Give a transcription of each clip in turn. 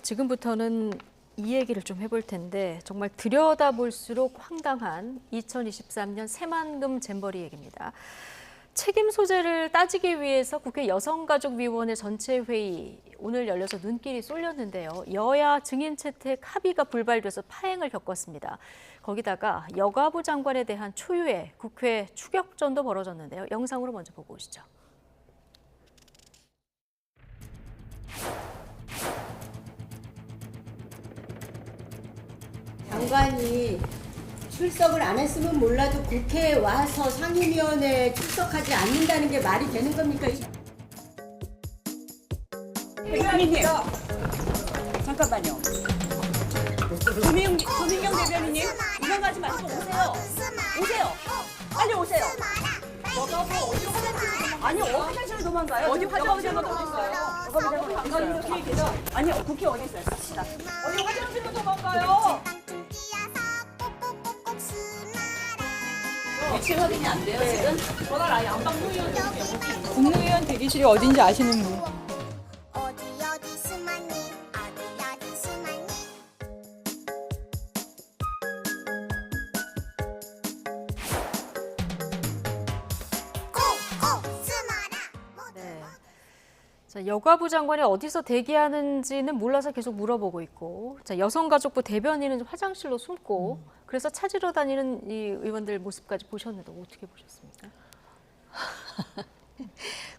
지금부터는 이 얘기를 좀 해볼 텐데 정말 들여다볼수록 황당한 2023년 새만금 잼버리 얘기입니다. 책임 소재를 따지기 위해서 국회 여성가족위원회 전체 회의 오늘 열려서 눈길이 쏠렸는데요. 여야 증인 채택 합의가 불발돼서 파행을 겪었습니다. 거기다가 여가부 장관에 대한 초유의 국회 추격전도 벌어졌는데요. 영상으로 먼저 보고 오시죠. 장관이 출석을 안 했으면 몰라도 국회에 와서 상임위원회에 출석하지 않는다는 게 말이 되는 겁니까? 대변인님, 잠깐만요. 조민경 대변인님, 도망가지 마시고 오세요. 오세요. 빨리 오세요. 아니, 어디 화장실로 도망가요? 어디 화장실로 도망가요? 아니, 국회 어디 있어요? 삽시다. 어디 화장실로 도망가요? 위치 확인이 안 돼요, 지금? 전화를 아예 안 받고 있는데. 국무위원 대기실이 어딘지 아시는 분? 어디 수만이 어디 수만이 꼭꼭 숨어라. 네. 자, 여가부 장관이 어디서 대기하는지는 몰라서 계속 물어보고 있고, 자, 여성가족부 대변인은 화장실로 숨고, 그래서 찾으러 다니는 이 의원들 모습까지 보셨는데 어떻게 보셨습니까?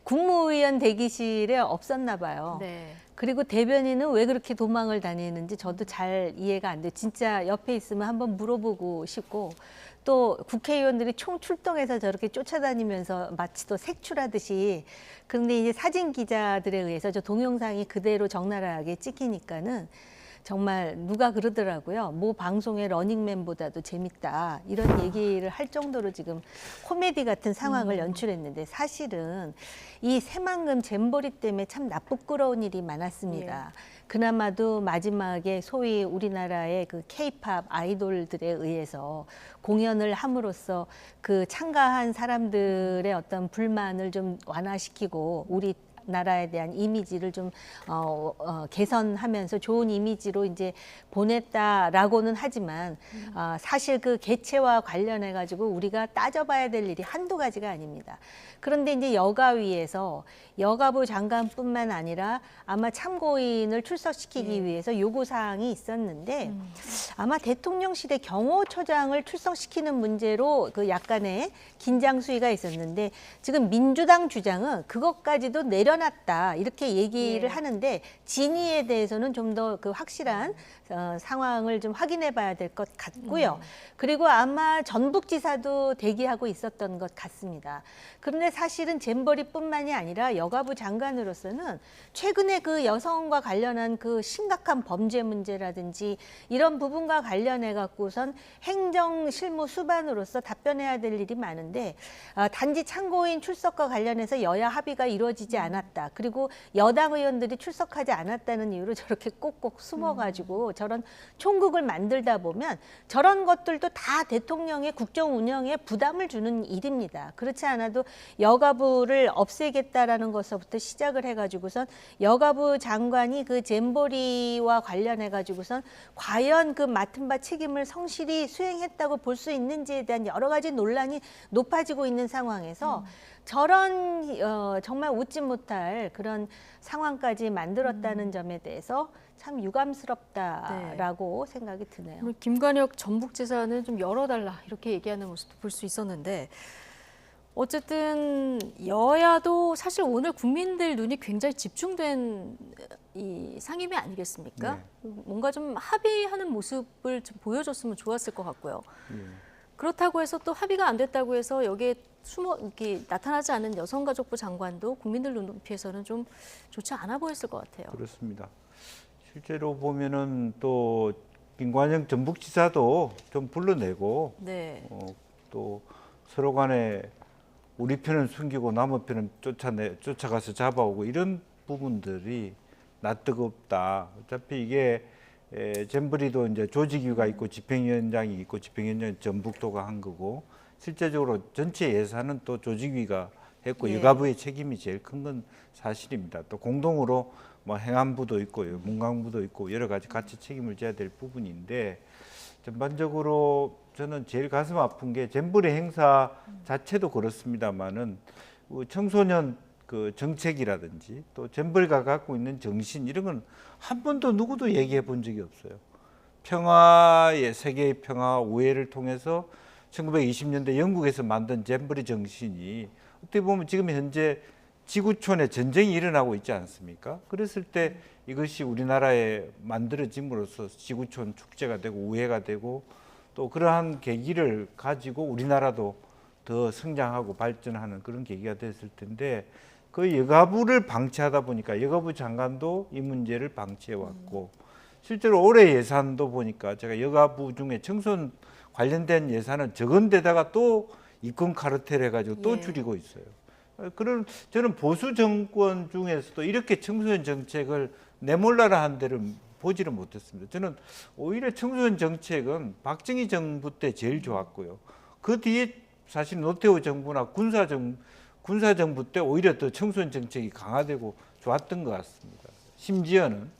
국무위원 대기실에 없었나 봐요. 네. 그리고 대변인은 왜 그렇게 도망을 다니는지 저도 잘 이해가 안 돼요. 진짜 옆에 있으면 한번 물어보고 싶고, 또 국회의원들이 총출동해서 저렇게 쫓아다니면서 마치 또 색출하듯이, 그런데 이제 사진 기자들에 의해서 저 동영상이 그대로 적나라하게 찍히니까는 정말 누가 그러더라고요. 모 방송의 러닝맨보다도 재밌다. 이런 얘기를 할 정도로 지금 코미디 같은 상황을 연출했는데, 사실은 이 새만금 잼버리 때문에 참 나쁘끄러운 일이 많았습니다. 그나마도 마지막에 소위 우리나라의 그 K-팝 아이돌들에 의해서 공연을 함으로써 그 참가한 사람들의 어떤 불만을 좀 완화시키고 우리 나라에 대한 이미지를 좀 개선하면서 좋은 이미지로 이제 보냈다라고는 하지만 사실 그 개최와 관련해 가지고 우리가 따져봐야 될 일이 한두 가지가 아닙니다. 그런데 이제 여가위에서 여가부 장관뿐만 아니라 아마 참고인을 출석시키기 위해서 요구사항이 있었는데, 아마 대통령실의 경호처장을 출석시키는 문제로 그 약간의 긴장 수위가 있었는데, 지금 민주당 주장은 그것까지도 내려놨다 이렇게 얘기를 하는데, 진위에 대해서는 좀 더 그 확실한 상황을 좀 확인해 봐야 될 것 같고요. 그리고 아마 전북지사도 대기하고 있었던 것 같습니다. 그런데 사실은 잼버리뿐만이 아니라 여가부 장관으로서는 최근에 그 여성과 관련한 그 심각한 범죄 문제라든지 이런 부분과 관련해 갖고선 행정 실무 수반으로서 답변해야 될 일이 많은데, 단지 참고인 출석과 관련해서 여야 합의가 이루어지지 않았다. 그리고 여당 의원들이 출석하지 않았다는 이유로 저렇게 꼭꼭 숨어가지고 저런 총국을 만들다 보면 저런 것들도 다 대통령의 국정 운영에 부담을 주는 일입니다. 그렇지 않아도 여가부를 없애겠다라는 것부터 시작을 해가지고선 여가부 장관이 그 잼버리와 관련해 가지고선 과연 그 맡은 바 책임을 성실히 수행했다고 볼 수 있는지에 대한 여러 가지 논란이 높아지고 있는 상황에서 저런 정말 웃지 못할 그런 상황까지 만들었다는 점에 대해서 참 유감스럽다라고 생각이 드네요. 김관혁 전북지사는 좀 열어달라 이렇게 얘기하는 모습도 볼 수 있었는데, 어쨌든 여야도 사실 오늘 국민들 눈이 굉장히 집중된 이 상임위 아니겠습니까? 네. 뭔가 좀 합의하는 모습을 좀 보여줬으면 좋았을 것 같고요. 그렇다고 해서 또 합의가 안 됐다고 해서 여기에 이렇게 나타나지 않은 여성가족부 장관도 국민들 눈높이에서는 좀 좋지 않아 보였을 것 같아요. 그렇습니다. 실제로 보면은 또 김관영 전북지사도 좀 불러내고, 네. 또 서로 간에 우리 편은 숨기고 남의 편은 쫓아가서 잡아오고 이런 부분들이 낯뜨겁다. 어차피 이게 잼버리도 이제 조직위가 있고 집행위원장이 있고 집행위원장 전북도가 한 거고, 실제적으로 전체 예산은 또 조직위가 했고 여가부의 책임이 제일 큰 건 사실입니다. 또 공동으로 뭐 행안부도 있고요, 문광부도 있고 여러 가지 같이 책임을 져야 될 부분인데 전반적으로 저는 제일 가슴 아픈 게 잼버리 행사 자체도 그렇습니다만은 청소년 그 정책이라든지 또 잼버리가 갖고 있는 정신 이런 건 한 번도 누구도 얘기해 본 적이 없어요. 평화의 세계의 평화 우애를 통해서 1920년대 영국에서 만든 잼버리 정신이 어떻게 보면 지금 현재 지구촌에 전쟁이 일어나고 있지 않습니까? 그랬을 때 이것이 우리나라에 만들어짐으로써 지구촌 축제가 되고 우애가 되고 또 그러한 계기를 가지고 우리나라도 더 성장하고 발전하는 그런 계기가 됐을 텐데 그 여가부를 방치하다 보니까 여가부 장관도 이 문제를 방치해 왔고 실제로 올해 예산도 보니까 제가 여가부 중에 청소년 관련된 예산은 적은 데다가 또 입금 카르텔 해가지고 또 줄이고 있어요. 그런 저는 보수 정권 중에서도 이렇게 청소년 정책을 내몰라라 한 데를 보지를 못했습니다. 저는 오히려 청소년 정책은 박정희 정부 때 제일 좋았고요. 그 뒤에 사실 노태우 정부나 군사 정부 때 오히려 더 청소년 정책이 강화되고 좋았던 것 같습니다. 심지어는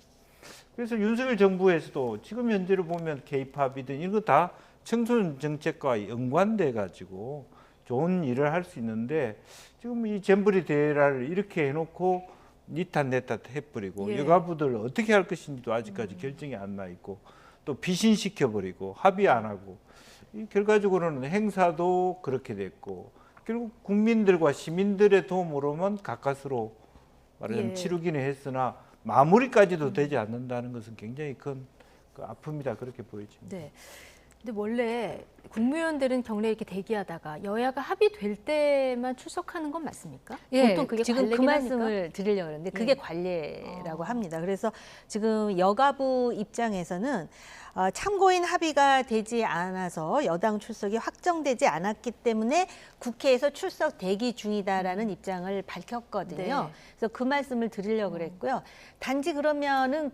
그래서 윤석열 정부에서도 지금 현재로 보면 K-팝이든 이런 거 다 청소년 정책과 연관돼 가지고 좋은 일을 할 수 있는데 지금 이 잼버리 대회를 이렇게 해놓고 니탄 내탓 해버리고 예. 여가부들 어떻게 할 것인지도 아직까지 결정이 안 나 있고 또 비신시켜버리고 합의 안 하고 이 결과적으로는 행사도 그렇게 됐고 결국 국민들과 시민들의 도움으로만 가까스로 말하자면 예. 치르기는 했으나 마무리까지도 되지 않는다는 것은 굉장히 큰 그 아픔이다 그렇게 보여집니다. 네. 근데 원래 국무위원들은 격리에 이렇게 대기하다가 여야가 합의될 때만 출석하는 건 맞습니까? 예, 보통 그게 지금 그 관례긴 말씀을 하니까? 드리려고 하는데 그게 예. 관례라고 합니다. 그래서 지금 여가부 입장에서는 참고인 합의가 되지 않아서 여당 출석이 확정되지 않았기 때문에 국회에서 출석 대기 중이다라는 입장을 밝혔거든요. 네. 그래서 그 말씀을 드리려고 그랬고요. 단지 그러면은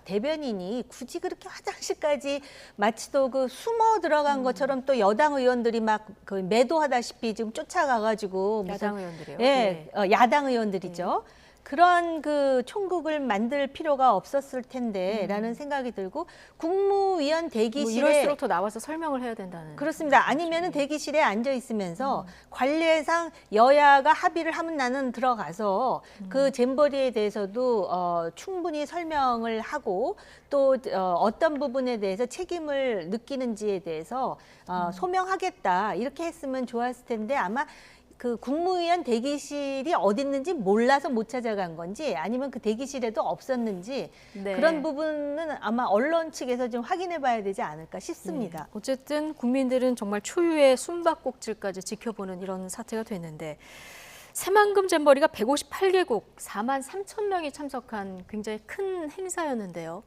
대변인이 굳이 그렇게 화장실까지 마치 또 그 숨어 들어간 것처럼 또 여당 의원들이 막 그 매도하다시피 지금 쫓아가가지고 무슨 야당 의원들이요. 예, 야당 의원들이죠. 그런 그 총국을 만들 필요가 없었을 텐데라는 생각이 들고 국무위원 뭐 대기실에 이럴수록 더 나와서 설명을 해야 된다는. 그렇습니다. 아니면은 대기실에 앉아 있으면서 관례상 여야가 합의를 하면 나는 들어가서 그 잼버리에 대해서도 충분히 설명을 하고 또 어떤 부분에 대해서 책임을 느끼는지에 대해서 소명하겠다 이렇게 했으면 좋았을 텐데 아마 그 국무위원 대기실이 어디 있는지 몰라서 못 찾아간 건지 아니면 그 대기실에도 없었는지 네. 그런 부분은 아마 언론 측에서 좀 확인해 봐야 되지 않을까 싶습니다. 어쨌든 국민들은 정말 초유의 숨바꼭질까지 지켜보는 이런 사태가 됐는데 새만금 잼버리가 158개국 4만 3천 명이 참석한 굉장히 큰 행사였는데요.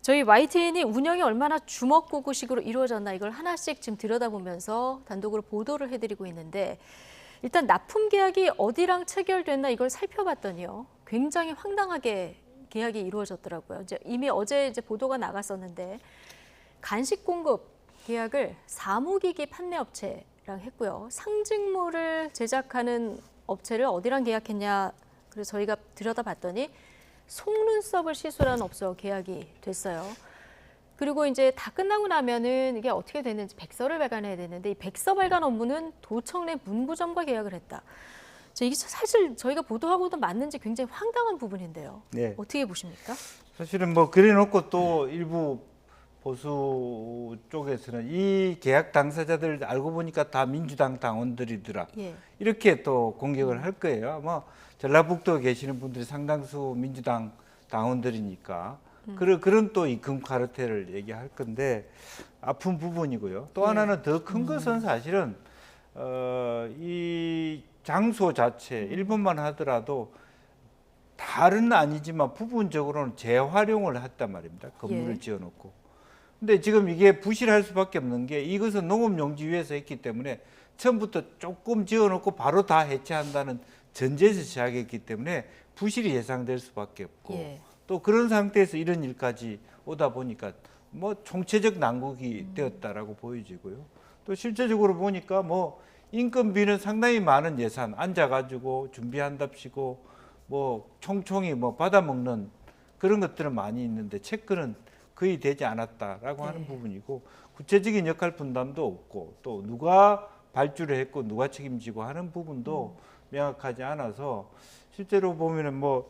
저희 YTN이 운영이 얼마나 주먹구구식으로 이루어졌나 이걸 하나씩 지금 들여다보면서 단독으로 보도를 해드리고 있는데 일단 납품 계약이 어디랑 체결됐나 이걸 살펴봤더니요. 굉장히 황당하게 계약이 이루어졌더라고요. 이미 어제 보도가 나갔었는데 간식 공급 계약을 사무기기 판매업체랑 했고요. 상징물을 제작하는 업체를 어디랑 계약했냐. 그래서 저희가 들여다봤더니 속눈썹을 시술하는 업체와 계약이 됐어요. 그리고 이제 다 끝나고 나면은 이게 어떻게 됐는지 백서를 발간해야 되는데 이 백서 발간 업무는 도청 내 문구점과 계약을 했다. 이게 사실 저희가 보도하고도 맞는지 굉장히 황당한 부분인데요. 네. 어떻게 보십니까? 사실은 뭐 그래놓고 또 일부 보수 쪽에서는 이 계약 당사자들 알고 보니까 다 민주당 당원들이더라. 예. 이렇게 또 공격을 할 거예요. 아마 전라북도에 계시는 분들이 상당수 민주당 당원들이니까 그런 또 입금 카르텔을 얘기할 건데 아픈 부분이고요. 또 하나는 더 큰 것은 사실은 이 장소 자체 일본만 하더라도 다른 아니지만 부분적으로는 재활용을 했단 말입니다. 건물을 예. 지어놓고. 근데 지금 이게 부실할 수밖에 없는 게 이것은 농업용지 위에서 했기 때문에 처음부터 조금 지어놓고 바로 다 해체한다는 전제에서 시작했기 때문에 부실이 예상될 수밖에 없고 예. 또 그런 상태에서 이런 일까지 오다 보니까 뭐 총체적 난국이 되었다라고 보여지고요. 또 실제적으로 보니까 뭐 인건비는 상당히 많은 예산 앉아가지고 준비한답시고 뭐 총총히 뭐 받아먹는 그런 것들은 많이 있는데 체크는 거의 되지 않았다라고 하는 부분이고 구체적인 역할 분담도 없고 또 누가 발주를 했고 누가 책임지고 하는 부분도 명확하지 않아서 실제로 보면은 뭐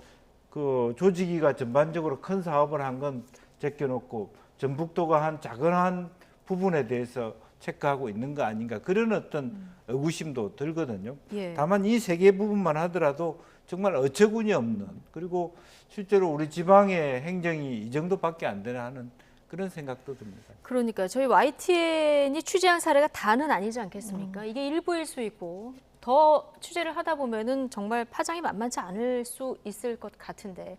그 조직위가 전반적으로 큰 사업을 한 건 제껴놓고 전북도가 한 작은 한 부분에 대해서 체크하고 있는 거 아닌가 그런 어떤 의구심도 들거든요. 예. 다만 이 세 개 부분만 하더라도 정말 어처구니 없는 그리고 실제로 우리 지방의 행정이 이 정도밖에 안 되나 하는 그런 생각도 듭니다. 그러니까 저희 YTN이 취재한 사례가 다는 아니지 않겠습니까? 이게 일부일 수 있고 더 취재를 하다 보면은 정말 파장이 만만치 않을 수 있을 것 같은데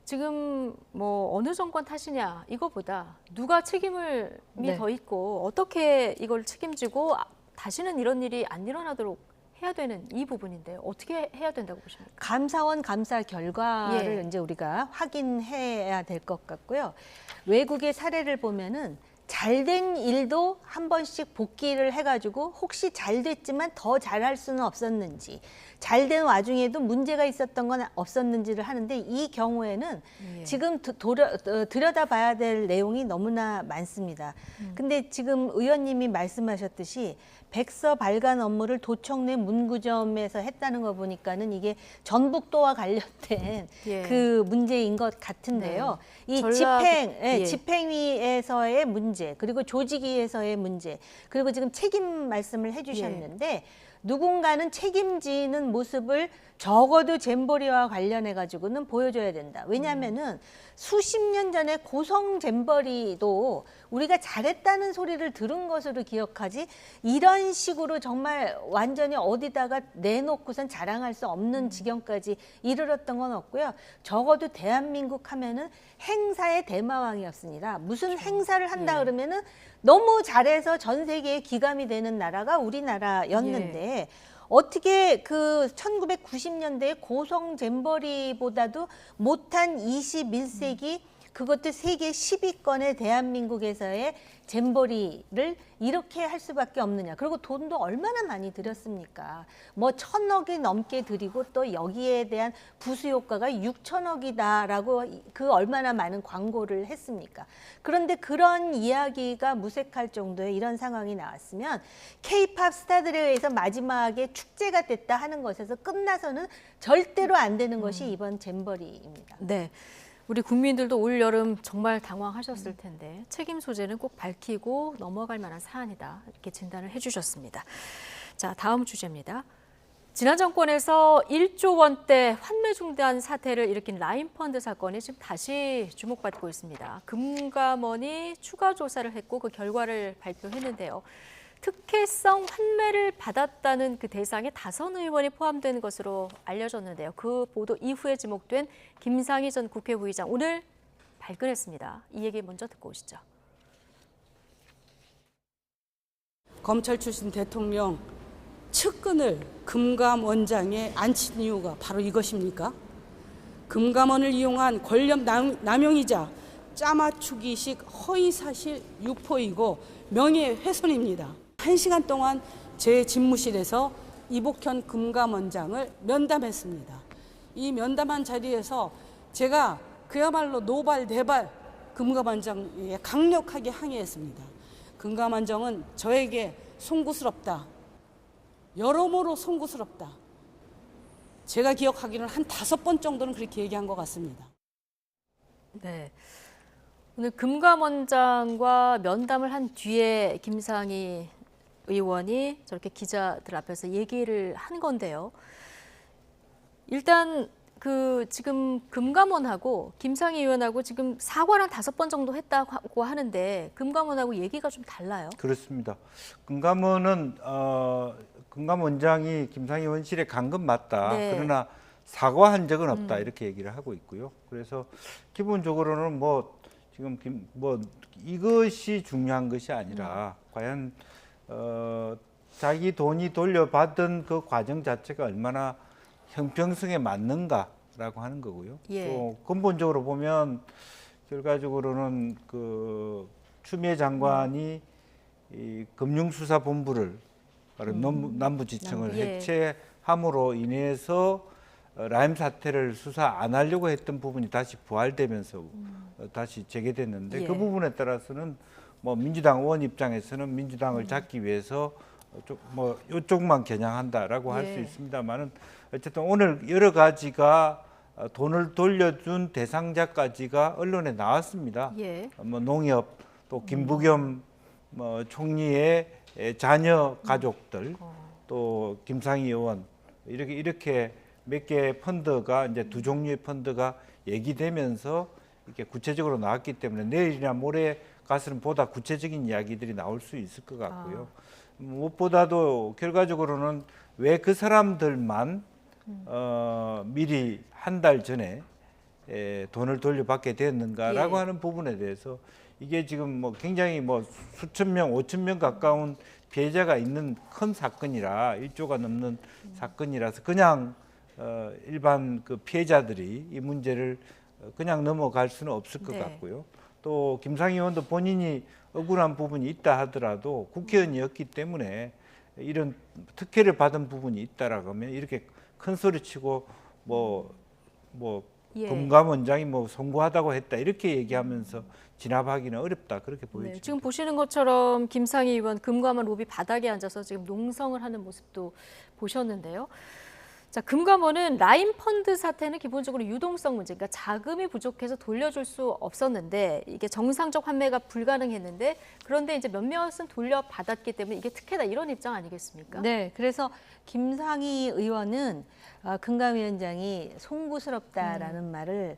지금 뭐 어느 정권 탓이냐 이거보다 누가 책임이 네. 더 있고 어떻게 이걸 책임지고 다시는 이런 일이 안 일어나도록 해야 되는 이 부분인데 어떻게 해야 된다고 보십니까? 감사원 감사 결과를 예. 이제 우리가 확인해야 될 것 같고요. 외국의 사례를 보면은 잘된 일도 한 번씩 복기를 해가지고 혹시 잘 됐지만 더 잘할 수는 없었는지 잘된 와중에도 문제가 있었던 건 없었는지를 하는데 이 경우에는 예. 지금 들여다봐야 될 내용이 너무나 많습니다. 근데 지금 의원님이 말씀하셨듯이 백서 발간 업무를 도청 내 문구점에서 했다는 거 보니까는 이게 전북도와 관련된 예. 그 문제인 것 같은데요. 이 예. 집행위에서의 문제, 그리고 조직위에서의 문제, 그리고 지금 책임 말씀을 해주셨는데 누군가는 책임지는 모습을 적어도 잼버리와 관련해 가지고는 보여줘야 된다. 왜냐하면은 수십 년 전에 고성 잼버리도 우리가 잘했다는 소리를 들은 것으로 기억하지 이런 식으로 정말 완전히 어디다가 내놓고선 자랑할 수 없는 지경까지 이르렀던 건 없고요. 적어도 대한민국 하면은 행사의 대마왕이었습니다. 무슨 행사를 한다 그러면은 너무 잘해서 전 세계에 기감이 되는 나라가 우리나라였는데 어떻게 그 1990년대에 고성 잼버리보다도 못한 21세기 그것도 세계 10위권의 대한민국에서의 잼버리를 이렇게 할 수밖에 없느냐. 그리고 돈도 얼마나 많이 들였습니까? 뭐 1,000억이 넘게 들이고 또 여기에 대한 부수 효과가 6천억이다라고 그 얼마나 많은 광고를 했습니까? 그런데 그런 이야기가 무색할 정도의 이런 상황이 나왔으면 K-팝 스타들에 의해서 마지막에 축제가 됐다 하는 것에서 끝나서는 절대로 안 되는 것이 이번 잼버리입니다. 네. 우리 국민들도 올 여름 정말 당황하셨을 텐데 책임 소재는 꼭 밝히고 넘어갈 만한 사안이다. 이렇게 진단을 해주셨습니다. 자, 다음 주제입니다. 지난 정권에서 1조 원대 환매 중단 사태를 일으킨 라인펀드 사건이 지금 다시 주목받고 있습니다. 금감원이 추가 조사를 했고 그 결과를 발표했는데요. 특혜성 환매를 받았다는 그 대상에 5의원이 포함된 것으로 알려졌는데요. 그 보도 이후에 지목된 김상희 전 국회부의장 오늘 발끈했습니다. 이 얘기 먼저 듣고 오시죠. 검찰 출신 대통령 측근을 금감원장에 앉힌 이유가 바로 이것입니까? 금감원을 이용한 권력 남용이자 짜맞추기식 허위사실 유포이고 명예훼손입니다. 1시간 동안 제 집무실에서 이복현 금감원장을 면담했습니다. 이 면담한 자리에서 제가 그야말로 노발대발 금감원장에 강력하게 항의했습니다. 금감원장은 저에게 송구스럽다. 여러모로 송구스럽다. 제가 기억하기로는 한 5번 정도는 그렇게 얘기한 것 같습니다. 네. 오늘 금감원장과 면담을 한 뒤에 김상희 의원이 저렇게 기자들 앞에서 얘기를 한 건데요. 일단 그 지금 금감원하고 김상희 의원하고 지금 사과를 한 5번 정도 했다고 하는데 금감원하고 얘기가 좀 달라요. 그렇습니다. 금감원은 금감원장이 김상희 의원실에 간 건 맞다. 네. 그러나 사과한 적은 없다. 이렇게 얘기를 하고 있고요. 그래서 기본적으로는 뭐 지금 뭐 이것이 중요한 것이 아니라 과연 자기 돈이 돌려받은 그 과정 자체가 얼마나 형평성에 맞는가라고 하는 거고요. 예. 또 근본적으로 보면 결과적으로는 그 추미애 장관이 이 금융수사본부를 남부지청을 예. 해체함으로 인해서 라임 사태를 수사 안 하려고 했던 부분이 다시 부활되면서 다시 재개됐는데 예. 그 부분에 따라서는 뭐 민주당 의원 입장에서는 민주당을 잡기 위해서 뭐 이쪽만 겨냥한다라고 할 수 예. 있습니다만은 어쨌든 오늘 여러 가지가 돈을 돌려준 대상자까지가 언론에 나왔습니다. 예. 뭐 농협 또 김부겸 뭐 총리의 자녀 가족들 또 김상희 의원 이렇게 몇 개의 펀드가 이제 두 종류의 펀드가 얘기되면서 이렇게 구체적으로 나왔기 때문에 내일이나 모레 가서는 보다 구체적인 이야기들이 나올 수 있을 것 같고요. 무엇보다도 결과적으로는 왜 그 사람들만 미리 한 달 전에 돈을 돌려받게 되었는가라고 예. 하는 부분에 대해서 이게 지금 뭐 굉장히 뭐 수천 명, 5천 명 가까운 피해자가 있는 큰 사건이라 1조가 넘는 사건이라서 그냥 일반 그 피해자들이 이 문제를 그냥 넘어갈 수는 없을 것 네. 같고요. 또 김상희 의원도 본인이 억울한 부분이 있다 하더라도 국회의원이었기 때문에 이런 특혜를 받은 부분이 있다라고 하면 이렇게 큰 소리치고 뭐 예. 금감원장이 뭐 송구하다고 했다 이렇게 얘기하면서 진압하기는 어렵다 그렇게 보여집니다. 네, 지금 보시는 것처럼 김상희 의원 금감원 로비 바닥에 앉아서 지금 농성을 하는 모습도 보셨는데요. 자, 금감원은 라임 펀드 사태는 기본적으로 유동성 문제, 그러니까 자금이 부족해서 돌려줄 수 없었는데 이게 정상적 환매가 불가능했는데 그런데 이제 몇몇은 돌려받았기 때문에 이게 특혜다 이런 입장 아니겠습니까? 네, 그래서 김상희 의원은 금감위원장이 송구스럽다라는 말을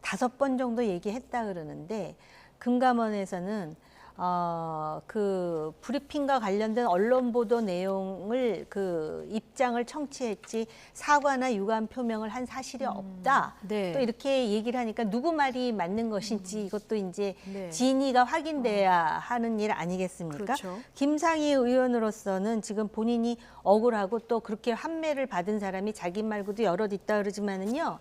5번 정도 얘기했다 그러는데 금감원에서는 그 브리핑과 관련된 언론 보도 내용을 그 입장을 청취했지 사과나 유감 표명을 한 사실이 없다. 네. 또 이렇게 얘기를 하니까 누구 말이 맞는 것인지 이것도 이제 네. 진위가 확인돼야 하는 일 아니겠습니까? 그렇죠. 김상희 의원으로서는 지금 본인이 억울하고 또 그렇게 환매를 받은 사람이 자기 말고도 여럿 있다 그러지만은요.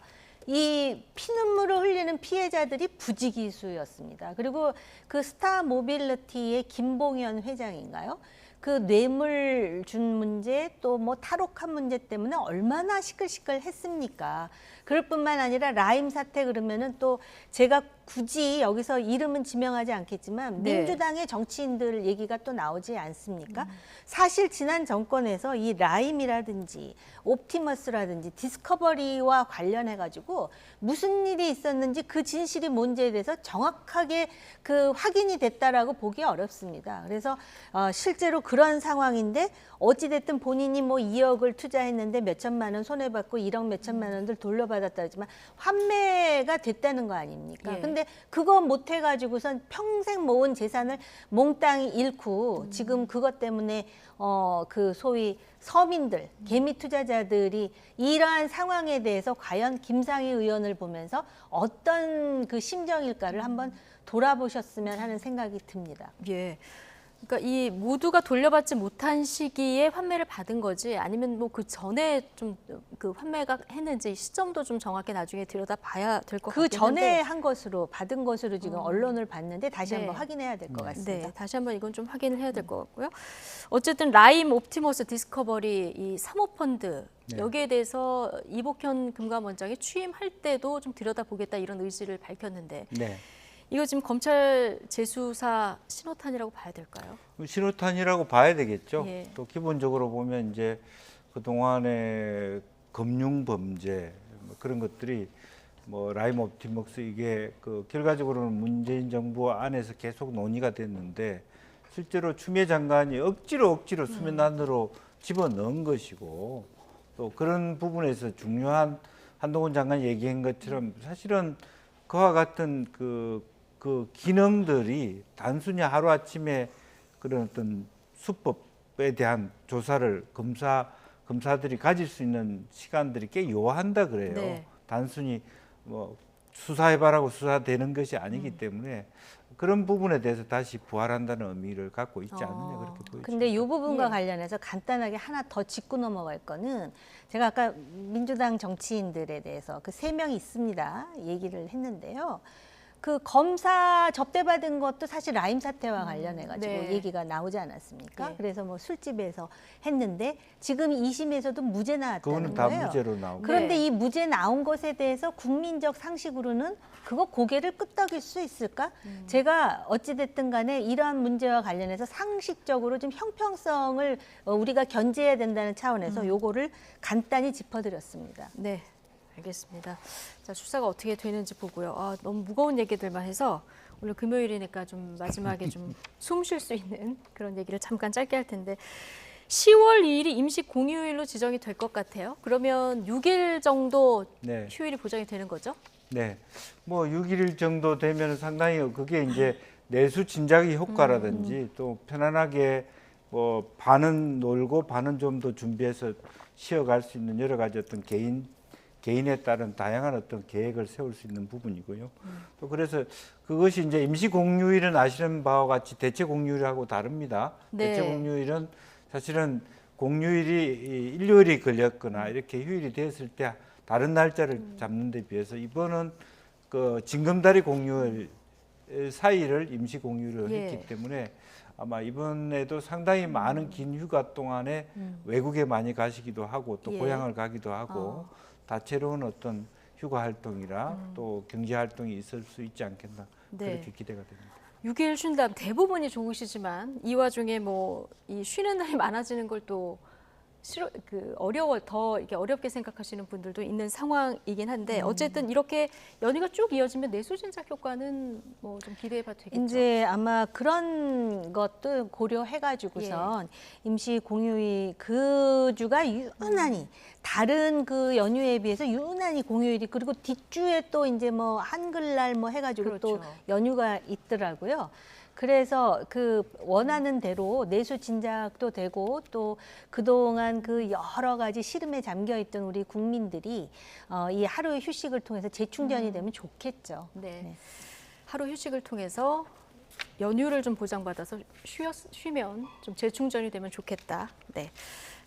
이 피눈물을 흘리는 피해자들이 부지기수였습니다. 그리고 그 스타 모빌리티의 김봉현 회장인가요? 그 뇌물 준 문제 또 뭐 탈옥한 문제 때문에 얼마나 시끌시끌했습니까? 그럴 뿐만 아니라 라임 사태 그러면은 또 제가 굳이 여기서 이름은 지명하지 않겠지만 네. 민주당의 정치인들 얘기가 또 나오지 않습니까? 사실 지난 정권에서 이 라임이라든지 옵티머스라든지 디스커버리와 관련해 가지고 무슨 일이 있었는지 그 진실이 뭔지에 대해서 정확하게 그 확인이 됐다라고 보기 어렵습니다. 그래서 실제로 그런 상황인데 어찌됐든 본인이 뭐 2억을 투자했는데 몇 천만 원 손해받고 1억 몇 천만 원들 돌려받았다 하지만 환매가 됐다는 거 아닙니까? 예. 근데 그거 못 해가지고선 평생 모은 재산을 몽땅 잃고 지금 그것 때문에 그 소위 서민들, 개미 투자자들이 이러한 상황에 대해서 과연 김상희 의원을 보면서 어떤 그 심정일까를 한번 돌아보셨으면 하는 생각이 듭니다. 예. 그러니까 이 모두가 돌려받지 못한 시기에 환매를 받은 거지 아니면 뭐 그 전에 좀 그 환매가 했는지 시점도 좀 정확히 나중에 들여다봐야 될 것 그 같긴 전에 한데. 한 것으로 받은 것으로 지금 언론을 봤는데 다시 네. 한번 확인해야 될 것 같습니다. 네, 다시 한번 이건 좀 확인을 해야 될 것 같고요. 어쨌든 라임, 옵티머스, 디스커버리 이 사모펀드 네. 여기에 대해서 이복현 금감원장이 취임할 때도 좀 들여다보겠다 이런 의지를 밝혔는데 네. 이거 지금 검찰 재수사 신호탄이라고 봐야 될까요? 신호탄이라고 봐야 되겠죠. 예. 또 기본적으로 보면 이제 그동안의 금융 범죄 뭐 그런 것들이 뭐 라임 옵티머스 이게 그 결과적으로는 문재인 정부 안에서 계속 논의가 됐는데 실제로 추미애 장관이 억지로 수면 안으로 집어넣은 것이고 또 그런 부분에서 중요한 한동훈 장관이 얘기한 것처럼 사실은 그와 같은 그 기능들이 단순히 하루아침에 그런 어떤 수법에 대한 조사를 검사들이 가질 수 있는 시간들이 꽤 요한다 그래요. 네. 단순히 뭐 수사해봐라고 수사되는 것이 아니기 때문에 그런 부분에 대해서 다시 부활한다는 의미를 갖고 있지 않느냐 그렇게 보여집니다. 근데 이 부분과 예. 관련해서 간단하게 하나 더 짚고 넘어갈 거는 제가 아까 민주당 정치인들에 대해서 그 3명이 있습니다. 얘기를 했는데요. 그 검사 접대받은 것도 사실 라임 사태와 관련해가지고 네. 얘기가 나오지 않았습니까? 네. 그래서 뭐 술집에서 했는데 지금 2심에서도 무죄 나왔다는 그거는 다 거예요. 무죄로 나오고. 그런데 네. 이 무죄 나온 것에 대해서 국민적 상식으로는 그거 고개를 끄덕일 수 있을까? 제가 어찌됐든 간에 이러한 문제와 관련해서 상식적으로 좀 형평성을 우리가 견제해야 된다는 차원에서 요거를 간단히 짚어드렸습니다. 네, 알겠습니다. 자, 수사가 어떻게 되는지 보고요. 아, 너무 무거운 얘기들만 해서 오늘 금요일이니까 좀 마지막에 좀 숨 쉴 수 있는 그런 얘기를 잠깐 짧게 할 텐데 10월 2일이 임시 공휴일로 지정이 될 것 같아요. 그러면 6일 정도 네. 휴일이 보장이 되는 거죠? 네. 뭐 6일 정도 되면 상당히 그게 이제 내수 진작의 효과라든지 또 편안하게 뭐 반은 놀고 반은 좀 더 준비해서 쉬어갈 수 있는 여러 가지 어떤 개인에 따른 다양한 어떤 계획을 세울 수 있는 부분이고요. 또 그래서 그것이 이제 임시 공휴일은 아시는 바와 같이 대체 공휴일하고 다릅니다. 네. 대체 공휴일은 사실은 공휴일이 일요일이 걸렸거나 이렇게 휴일이 됐을 때 다른 날짜를 잡는 데 비해서 이번은 그 징검다리 공휴일 사이를 임시 공휴일을 예. 했기 때문에 아마 이번에도 상당히 많은 긴 휴가 동안에 외국에 많이 가시기도 하고 또 예. 고향을 가기도 하고 다채로운 어떤 휴가 활동이라 또 경제 활동이 있을 수 있지 않겠나 네. 그렇게 기대가 됩니다. 6일 쉰다면 대부분이 좋으시지만 이 와중에 뭐 이 쉬는 날이 많아지는 걸 또 싫어 더 이렇게 어렵게 생각하시는 분들도 있는 상황이긴 한데 어쨌든 이렇게 연휴가 쭉 이어지면 내수 진작 효과는 뭐 좀 기대해봐도 되겠죠. 이제 아마 그런 것도 고려해가지고선 임시 공휴일 그 주가 유난히 다른 그 연휴에 비해서 유난히 공휴일이 그리고 뒷주에 또 이제 뭐 한글날 뭐 해가지고 또 그렇죠. 연휴가 있더라고요. 그래서 그 원하는 대로 내수 진작도 되고 또 그동안 그 여러 가지 시름에 잠겨 있던 우리 국민들이 이 하루의 휴식을 통해서 재충전이 되면 좋겠죠. 네. 하루 휴식을 통해서 연휴를 좀 보장받아서 쉬면 좀 재충전이 되면 좋겠다. 네.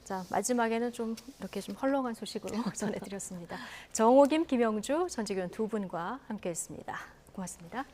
자, 마지막에는 좀 이렇게 좀 헐렁한 소식으로 전해드렸습니다. 정호김, 김영주 전 직원 두 분과 함께했습니다. 고맙습니다.